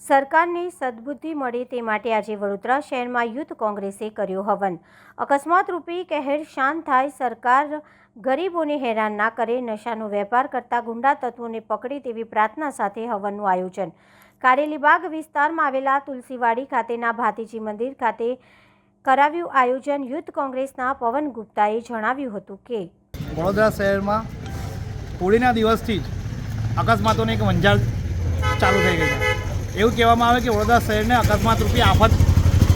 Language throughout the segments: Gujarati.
સરકારની સદબુદ્ધિ મળે તે માટે આજે વડોદરા શહેરમાં યુથ કોંગ્રેસે કર્યો હવન। અકસ્માત રૂપી કહેર શાંત થાય, સરકાર ગરીબોને હેરાન ના કરે, નશાનો વેપાર કરતા ગુંડા તત્વોને પકડે તેવી પ્રાર્થના સાથે હવનનું આયોજન કારેલીબાગ વિસ્તારમાં આવેલા તુલસીવાડી ખાતેના ભાતીજી મંદિર ખાતે કરાવ્યું। આયોજન યુથ કોંગ્રેસના પવન ગુપ્તાએ જણાવ્યું હતું કે વડોદરા શહેરમાં હોળીના દિવસથી જ અકસ્માતોની એક વંજાર ચાલુ થઈ ગઈ છે। એવું કહેવામાં આવે કે વડોદરા શહેરને અકસ્માત રૂપી આફત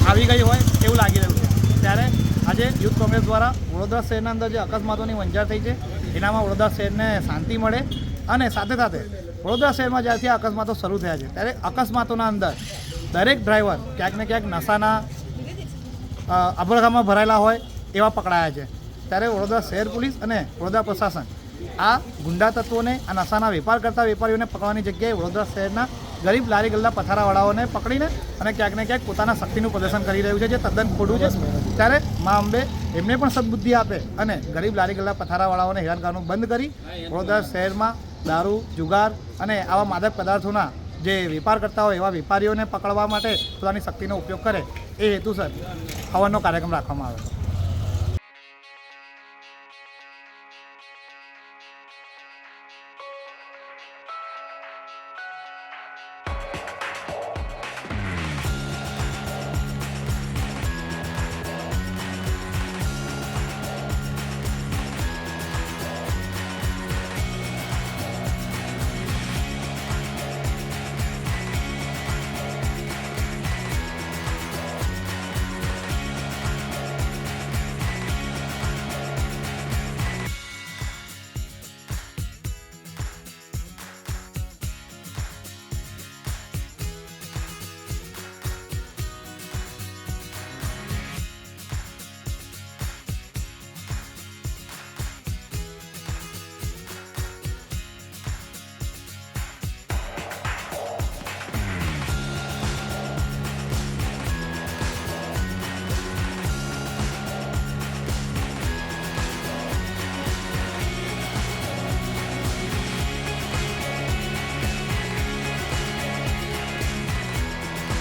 આવી ગઈ હોય એવું લાગી રહ્યું છે। ત્યારે આજે યુથ કોંગ્રેસ દ્વારા વડોદરા શહેરના અંદર જે અકસ્માતોની વંજાર થઈ છે એનામાં વડોદરા શહેરને શાંતિ મળે અને સાથે સાથે વડોદરા શહેરમાં જ્યારથી અકસ્માતો શરૂ થયા છે ત્યારે અકસ્માતોના અંદર દરેક ડ્રાઈવર ક્યાંક ને ક્યાંક નશાના અભડકામાં ભરાયેલા હોય એવા પકડાયા છે। ત્યારે વડોદરા શહેર પોલીસ અને વડોદરા પ્રશાસન આ ગુંડા તત્વોને, આ નશાના વેપાર કરતા વેપારીઓને પકડવાની જગ્યાએ વડોદરા શહેરના ગરીબ લારી ગલ્લા પથારાવાળાઓને પકડીને અને ક્યાંક ને ક્યાંક પોતાના શક્તિનું પ્રદર્શન કરી રહ્યું છે, જે તદ્દન ખોટું છે। ત્યારે મા અંબે એમને પણ સદબુદ્ધિ આપે અને ગરીબ લારી ગલ્લા પથારાવાળાઓને હેરાન કરવાનું બંધ કરી વડોદરા શહેરમાં દારૂ, જુગાર અને આવા માદક પદાર્થોના જે વેપાર કરતા હોય એવા વેપારીઓને પકડવા માટે પોતાની શક્તિનો ઉપયોગ કરે એ હેતુસર હવનનો કાર્યક્રમ રાખવામાં આવ્યો હતો।